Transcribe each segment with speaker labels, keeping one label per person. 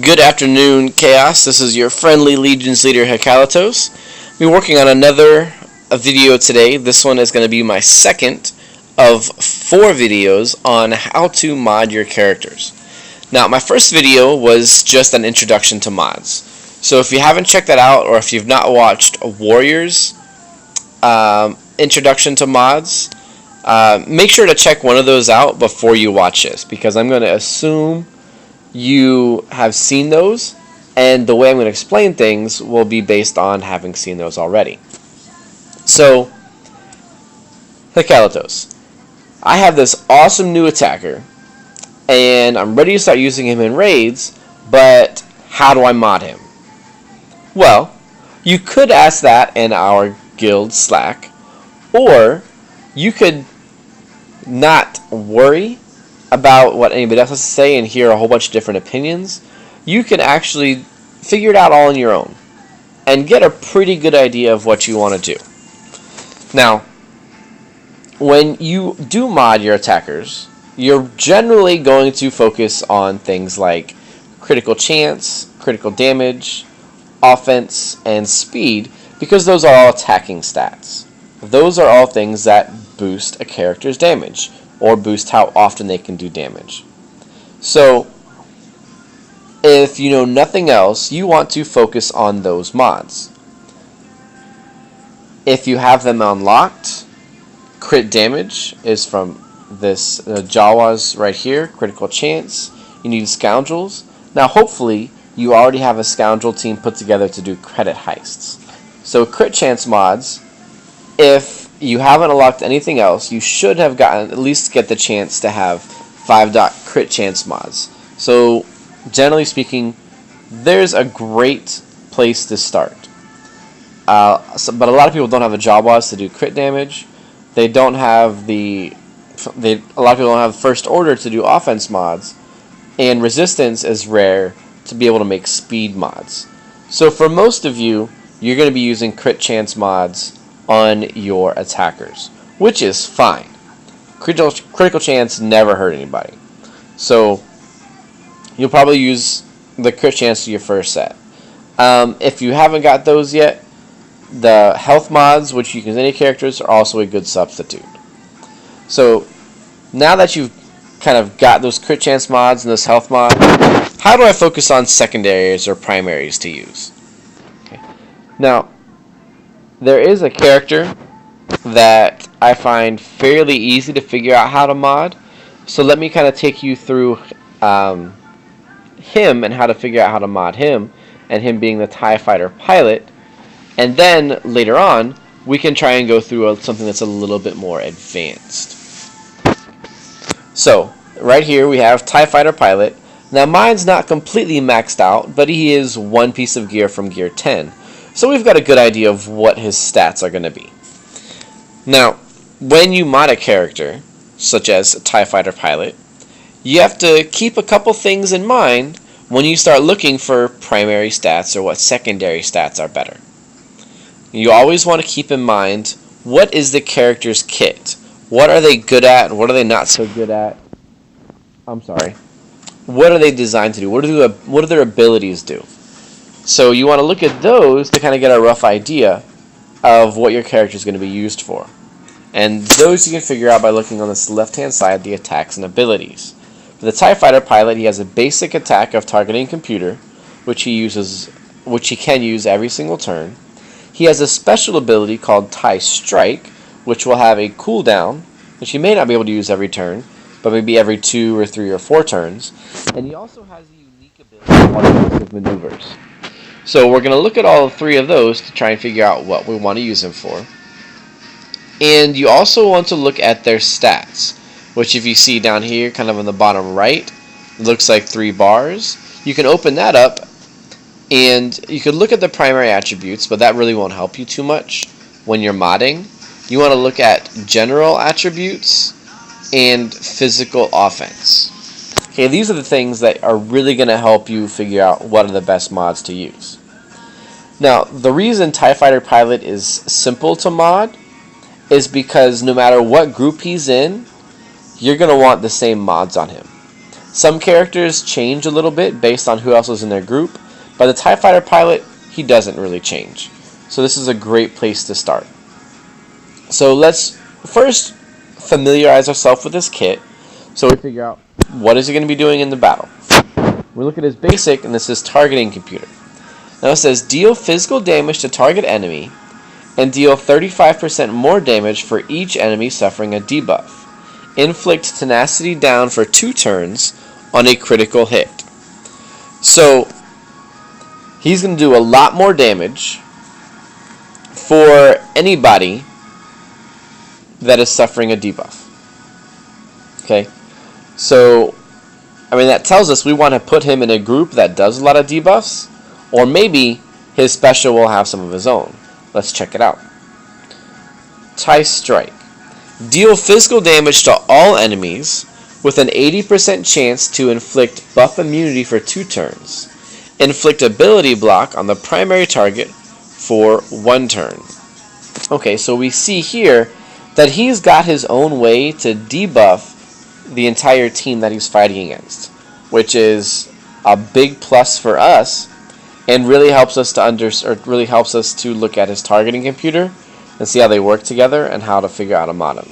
Speaker 1: Good afternoon, Chaos. This is your friendly Legions leader, Hekalatos. We're working on another video today. This one is going to be my second of 4 videos on how to mod your characters. Now, my first video was just an introduction to mods. So if you haven't checked that out, or if you've not watched Warrior's introduction to mods, make sure to check one of those out before you watch this, because I'm going to assume you have seen those, and the way I'm going to explain things will be based on having seen those already. So, Hekalatos, I have this awesome new attacker, and I'm ready to start using him in raids, but how do I mod him? Well, you could ask that in our guild Slack, or you could not worry about what anybody else has to say and hear a whole bunch of different opinions. You can actually figure it out all on your own and get a pretty good idea of what you want to do. Now, when you do mod your attackers, you're generally going to focus on things like critical chance, critical damage, offense, and speed, because those are all attacking stats. Those are all things that boost a character's damage, or boost how often they can do damage. So, if you know nothing else, you want to focus on those mods. If you have them unlocked, crit damage is from this Jawas right here, critical chance. You need scoundrels. Now hopefully you already have a scoundrel team put together to do credit heists. So crit chance mods, if you haven't unlocked anything else, you should have gotten at least get the chance to have 5-dot crit chance mods. So generally speaking, there's a great place to start. But a lot of people don't have the Jawas to do crit damage. They don't have a lot of people don't have first order to do offense mods, and resistance is rare to be able to make speed mods. So for most of you, you're going to be using crit chance mods on your attackers, which is fine. Critical chance never hurt anybody. So you'll probably use the crit chance to your first set. If you haven't got those yet, the health mods, which you can use any characters, are also a good substitute. So now that you've kind of got those crit chance mods and those health mods, how do I focus on secondaries or primaries to use? Okay. Now, there is a character that I find fairly easy to figure out how to mod. So let me kind of take you through him and how to figure out how to mod him, and him being the TIE Fighter pilot. And then later on, we can try and go through something that's a little bit more advanced. So right here we have TIE Fighter pilot. Now mine's not completely maxed out, but he is one piece of gear from gear 10. So we've got a good idea of what his stats are going to be. Now, when you mod a character, such as a TIE Fighter pilot, you have to keep a couple things in mind when you start looking for primary stats or what secondary stats are better. You always want to keep in mind, what is the character's kit? What are they good at? What are they not so good at? What are they designed to do? What do their abilities do? So you want to look at those to kind of get a rough idea of what your character is going to be used for. And those you can figure out by looking on this left-hand side, the attacks and abilities. For the TIE Fighter pilot, he has a basic attack of targeting computer, which he can use every single turn. He has a special ability called TIE Strike, which will have a cooldown, which he may not be able to use every turn, but maybe every 2 or 3 or 4 turns. And he also has a unique ability called Evasive Maneuvers. So we're going to look at all 3 of those to try and figure out what we want to use him for. And you also want to look at their stats, which if you see down here, kind of on the bottom right, it looks like 3 bars. You can open that up, and you could look at the primary attributes, but that really won't help you too much when you're modding. You want to look at general attributes and physical offense. Okay, these are the things that are really going to help you figure out what are the best mods to use. Now, the reason TIE Fighter Pilot is simple to mod is because no matter what group he's in, you're going to want the same mods on him. Some characters change a little bit based on who else is in their group, but the TIE Fighter pilot, he doesn't really change. So this is a great place to start. So let's first familiarize ourselves with this kit so we figure out what is he going to be doing in the battle. We look at his basic, and this is targeting computer. Now it says deal physical damage to target enemy and deal 35% more damage for each enemy suffering a debuff. Inflict tenacity down for 2 turns on a critical hit. So he's going to do a lot more damage for anybody that is suffering a debuff. Okay, so I mean that tells us we want to put him in a group that does a lot of debuffs, or maybe his special will have some of his own. Let's check it out. TIE Strike. Deal physical damage to all enemies with an 80% chance to inflict buff immunity for 2 turns. Inflict ability block on the primary target for 1 turn. Okay, so we see here that he's got his own way to debuff the entire team that he's fighting against, which is a big plus for us and really helps us to look at his targeting computer and see how they work together and how to figure out a mod him.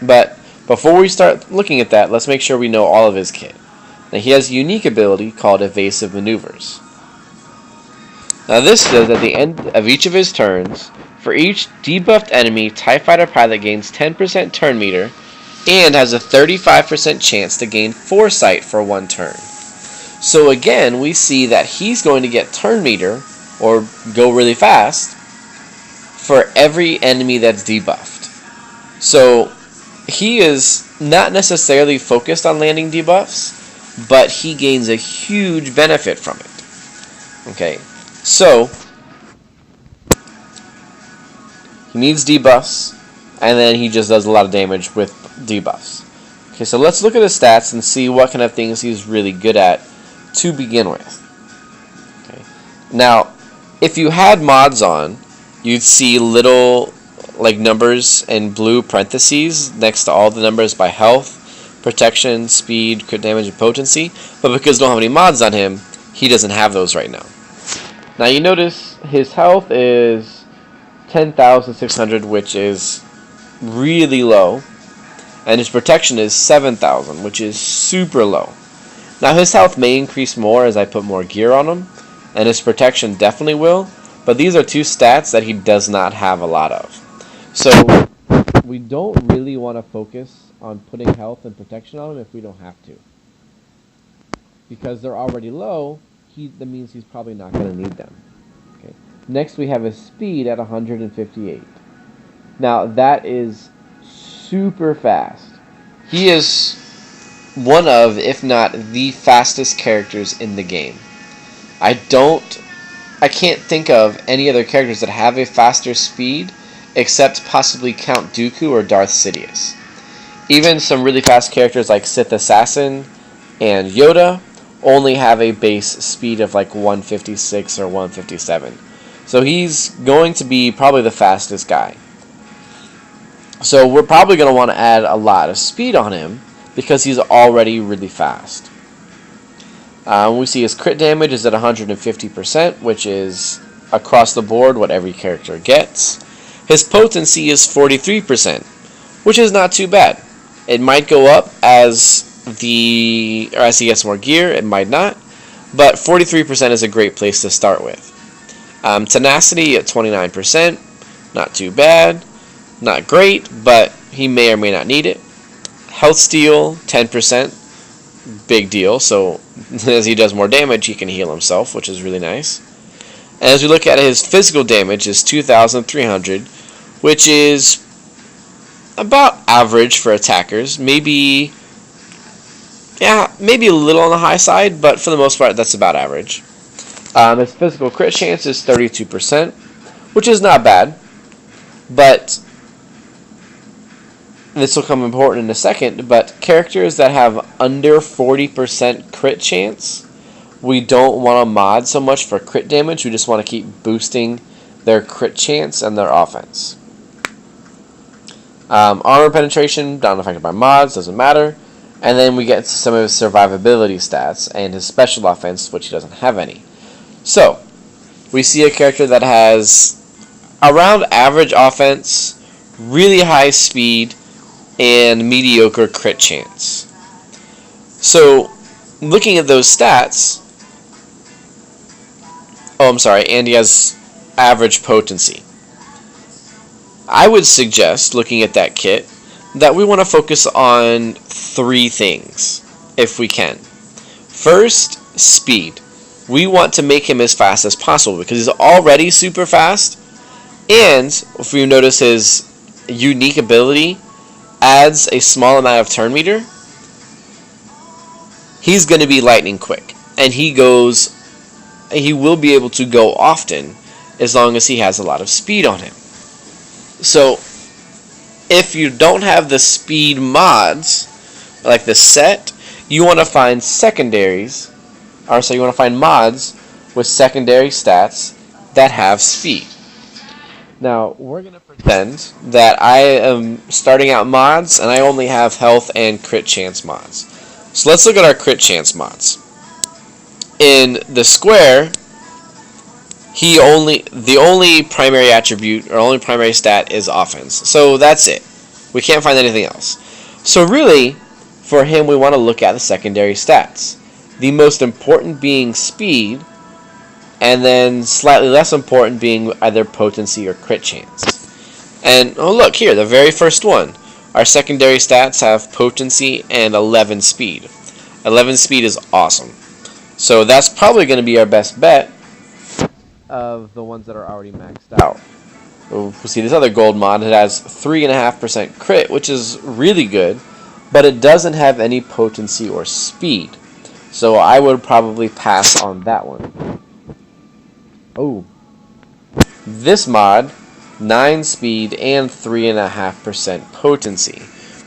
Speaker 1: But before we start looking at that, let's make sure we know all of his kit. Now he has a unique ability called Evasive Maneuvers. Now this says at the end of each of his turns, for each debuffed enemy, TIE Fighter pilot gains 10% turn meter and has a 35% chance to gain Foresight for 1 turn. So again, we see that he's going to get turn meter, or go really fast, for every enemy that's debuffed. So he is not necessarily focused on landing debuffs, but he gains a huge benefit from it. Okay, so he needs debuffs, and then he just does a lot of damage with debuffs. Okay, so let's look at his stats and see what kind of things he's really good at to begin with. Okay. Now, if you had mods on, you'd see little like numbers in blue parentheses next to all the numbers by health, protection, speed, crit damage, and potency. But because we don't have any mods on him, he doesn't have those right now. Now you notice his health is 10,600, which is really low, and his protection is 7,000, which is super low. Now his health may increase more as I put more gear on him, and his protection definitely will, but these are 2 stats that he does not have a lot of. So we don't really want to focus on putting health and protection on him if we don't have to. Because they're already low, that means he's probably not going to need them. Okay. Next we have his speed at 158. Now that is super fast. He is one of, if not the fastest characters in the game. I can't think of any other characters that have a faster speed except possibly Count Dooku or Darth Sidious. Even some really fast characters like Sith Assassin and Yoda only have a base speed of like 156 or 157. So he's going to be probably the fastest guy. So we're probably going to want to add a lot of speed on him because he's already really fast. We see his crit damage is at 150%, which is across the board what every character gets. His potency is 43%, which is not too bad. It might go up as he gets more gear, it might not, but 43% is a great place to start with. Tenacity at 29%, not too bad, not great, but he may or may not need it. Health steal, 10%, big deal, so as he does more damage, he can heal himself, which is really nice. And as we look at his physical damage, is 2,300, which is about average for attackers. Maybe a little on the high side, but for the most part, that's about average. His physical crit chance is 32%, which is not bad, but this will come important in a second, but characters that have under 40% crit chance, we don't want to mod so much for crit damage. We just want to keep boosting their crit chance and their offense. Armor penetration, not affected by mods, doesn't matter. And then we get to some of his survivability stats and his special offense, which he doesn't have any. So, we see a character that has around average offense, really high speed, and mediocre crit chance. So, looking at those stats, and he has average potency. I would suggest, looking at that kit, that we want to focus on 3 things, if we can. First, speed. We want to make him as fast as possible because he's already super fast, and if you notice his unique ability adds a small amount of turn meter, he's going to be lightning quick, and he will be able to go often as long as he has a lot of speed on him. So, if you don't have the speed mods, like the set, you want to find you want to find mods with secondary stats that have speed. Now, we're going to pretend that I am starting out mods and I only have health and crit chance mods. So let's look at our crit chance mods. In the square, the only primary attribute or only primary stat is offense. So that's it. We can't find anything else. So really, for him, we want to look at the secondary stats. The most important being speed, and then slightly less important being either potency or crit chance. And oh look here, the very first one. Our secondary stats have potency and 11 speed. 11 speed is awesome. So that's probably going to be our best bet of the ones that are already maxed out. We'll see this other gold mod. It has 3.5% crit, which is really good, but it doesn't have any potency or speed. So I would probably pass on that one. Oh, this mod, 9 speed and 3.5% potency,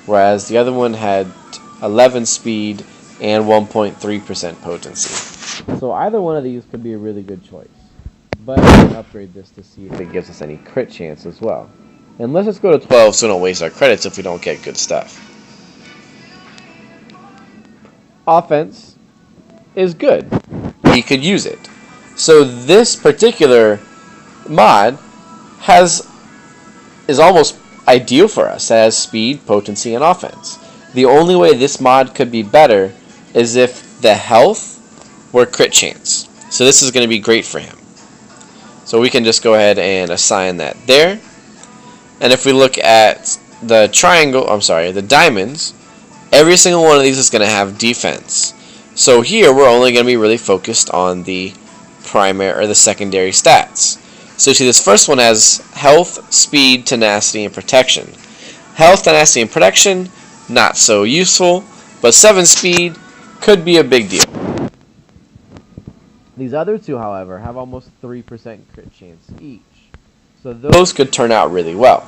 Speaker 1: whereas the other one had 11 speed and 1.3% potency. So either one of these could be a really good choice. But we can upgrade this to see if it gives us any crit chance as well. And let's just go to 12 so we don't waste our credits if we don't get good stuff. Offense is good. We could use it. So this particular mod is almost ideal for us. It has speed, potency, and offense. The only way this mod could be better is if the health were crit chance. So this is going to be great for him. So we can just go ahead and assign that there. And if we look at the the diamonds, every single one of these is going to have defense. So here we're only going to be really focused on the primary or the secondary stats. So you see this first one has health, speed, tenacity, and protection. Health, tenacity, and protection, not so useful, but 7 speed could be a big deal. These other two, however, have almost 3% crit chance each. So those could turn out really well.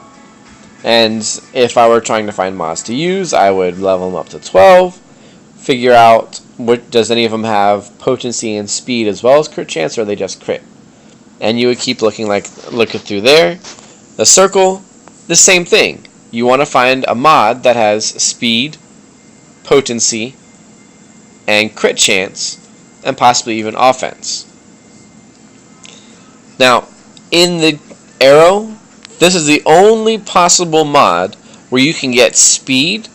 Speaker 1: And if I were trying to find mods to use, I would level them up to 12, figure out does any of them have potency and speed as well as crit chance, or are they just crit? And you would keep looking through there. The circle, the same thing. You want to find a mod that has speed, potency, and crit chance, and possibly even offense. Now, in the arrow, this is the only possible mod where you can get speed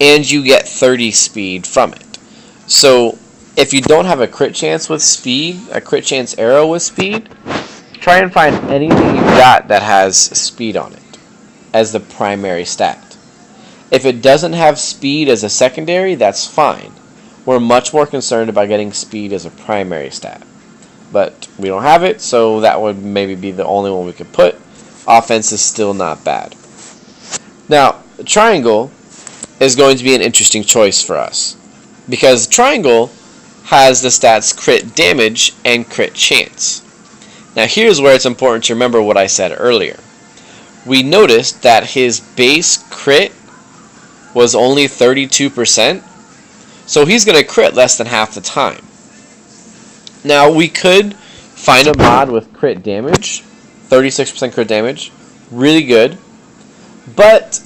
Speaker 1: and you get 30 speed from it. So, if you don't have a crit chance with speed, a crit chance arrow with speed, try and find anything you've got that has speed on it as the primary stat. If it doesn't have speed as a secondary, that's fine. We're much more concerned about getting speed as a primary stat. But we don't have it, so that would maybe be the only one we could put. Offense is still not bad. Now, the triangle is going to be an interesting choice for us, because triangle has the stats crit damage and crit chance. Now here's where it's important to remember what I said earlier. We noticed that his base crit was only 32%, so he's going to crit less than half the time. Now we could find a mod with crit damage, 36% crit damage, really good, but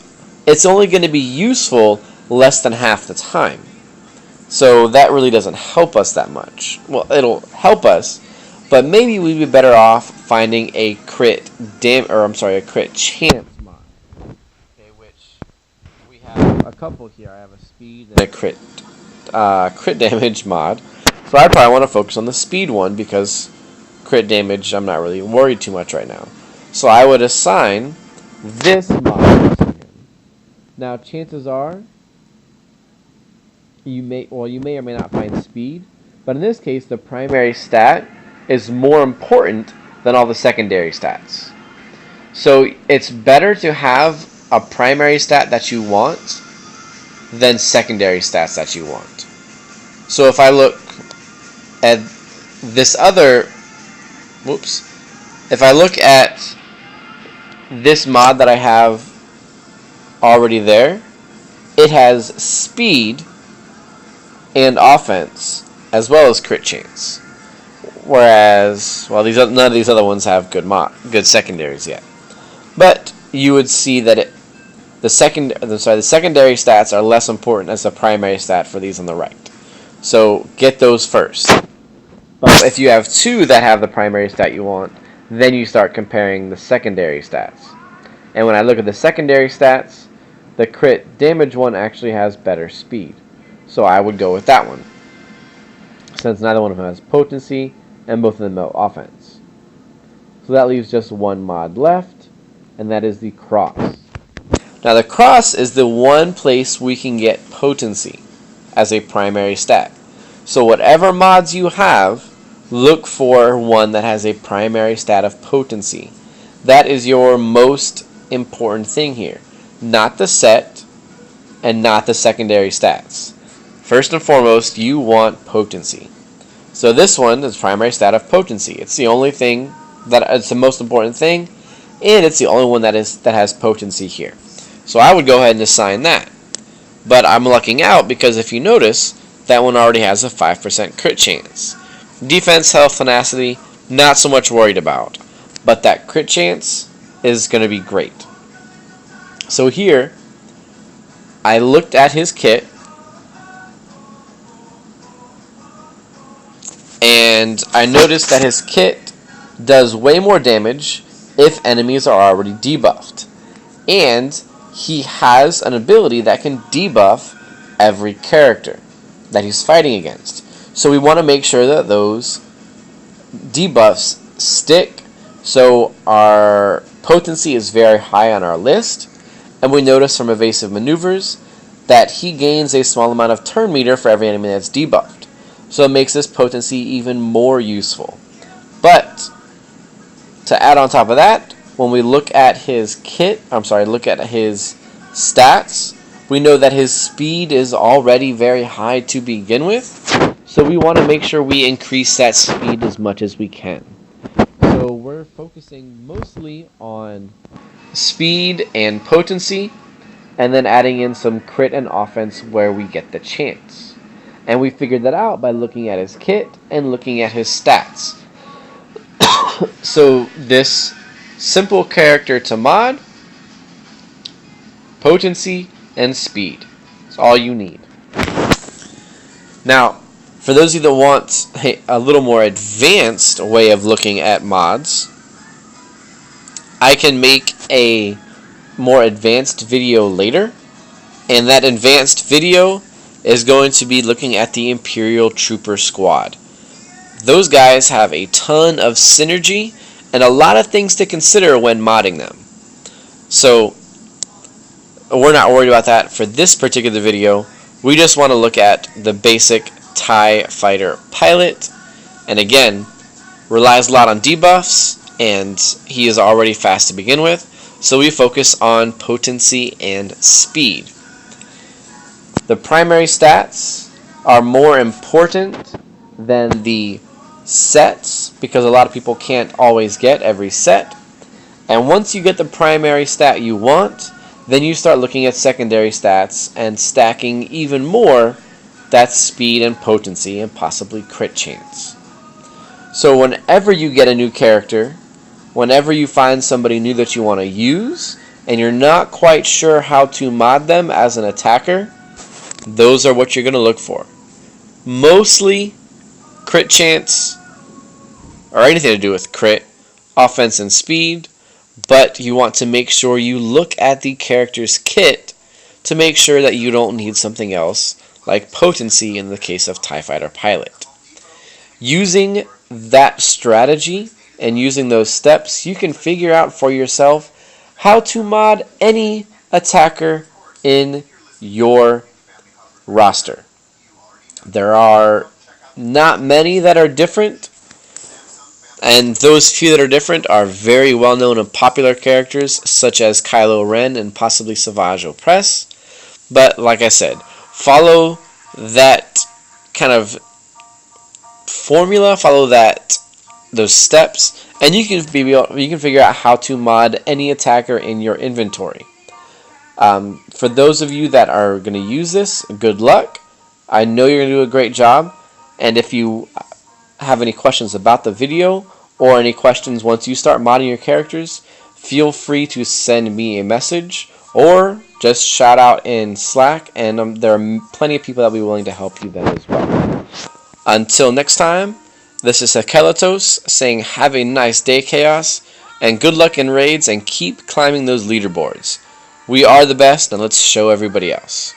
Speaker 1: it's only going to be useful less than half the time. So that really doesn't help us that much. Well, it'll help us, but maybe we'd be better off finding a crit chance mod. Okay, which we have a couple here. I have a speed and a crit damage mod. So I'd probably want to focus on the speed one because crit damage I'm not really worried too much right now. So I would assign this mod to him. Now chances are you may or may not find speed, but in this case the primary stat is more important than all the secondary stats. So it's better to have a primary stat that you want than secondary stats that you want. So if I look at this if I look at this mod that I have already there, it has speed and offense as well as crit chance. Whereas, well, none of these other ones have good secondaries yet. But you would see that the secondary stats are less important as the primary stat for these on the right. So get those first. But if you have two that have the primary stat you want, then you start comparing the secondary stats. And when I look at the secondary stats, the crit damage one actually has better speed. So I would go with that one, since neither one of them has potency and both of them have offense. So that leaves just one mod left, and that is the cross. Now the cross is the one place we can get potency as a primary stat. So whatever mods you have, look for one that has a primary stat of potency. That is your most important thing here. Not the set and not the secondary stats. First and foremost, you want potency. So this one is primary stat of potency. It's the only thing it's the most important thing, and it's the only one that has potency here. So I would go ahead and assign that. But I'm lucking out because if you notice, that one already has a 5% crit chance. Defense, health, tenacity, not so much worried about. But that crit chance is going to be great. So here, I looked at his kit, and I noticed that his kit does way more damage if enemies are already debuffed. And he has an ability that can debuff every character that he's fighting against. So we want to make sure that those debuffs stick, so our potency is very high on our list. And we notice from evasive maneuvers that he gains a small amount of turn meter for every enemy that's debuffed. So it makes this potency even more useful. But to add on top of that, when we look at his look at his stats, we know that his speed is already very high to begin with. So we want to make sure we increase that speed as much as we can. So we're focusing mostly on speed and potency, and then adding in some crit and offense where we get the chance. And we figured that out by looking at his kit and looking at his stats. So this simple character to mod, potency, and speed. That's all you need. Now, for those of you that want a little more advanced way of looking at mods, I can make a more advanced video later, and that advanced video is going to be looking at the Imperial Trooper Squad. Those guys have a ton of synergy and a lot of things to consider when modding them. So we're not worried about that for this particular video. We just want to look at the basic TIE fighter pilot, and again, relies a lot on debuffs, and he is already fast to begin with, so we focus on potency and speed. The primary stats are more important than the sets because a lot of people can't always get every set. And once you get the primary stat you want, then you start looking at secondary stats and stacking even more that speed and potency and possibly crit chance. So whenever you get a new character, whenever you find somebody new that you want to use and you're not quite sure how to mod them as an attacker, those are what you're going to look for. Mostly crit chance, or anything to do with crit, offense, and speed, but you want to make sure you look at the character's kit to make sure that you don't need something else, like potency in the case of TIE Fighter Pilot. Using that strategy and using those steps, you can figure out for yourself how to mod any attacker in your roster. There are not many that are different, and those few that are different are very well known and popular characters such as Kylo Ren and possibly SWGOH. But like I said, follow that kind of formula, follow those steps, and you can figure out how to mod any attacker in your inventory. For those of you that are going to use this, good luck. I know you're going to do a great job, and if you have any questions about the video or any questions once you start modding your characters, feel free to send me a message or just shout out in Slack, and there are plenty of people that will be willing to help you then as well. Until next time, this is Akelatos saying have a nice day, Chaos, and good luck in raids and keep climbing those leaderboards. We are the best, and let's show everybody else.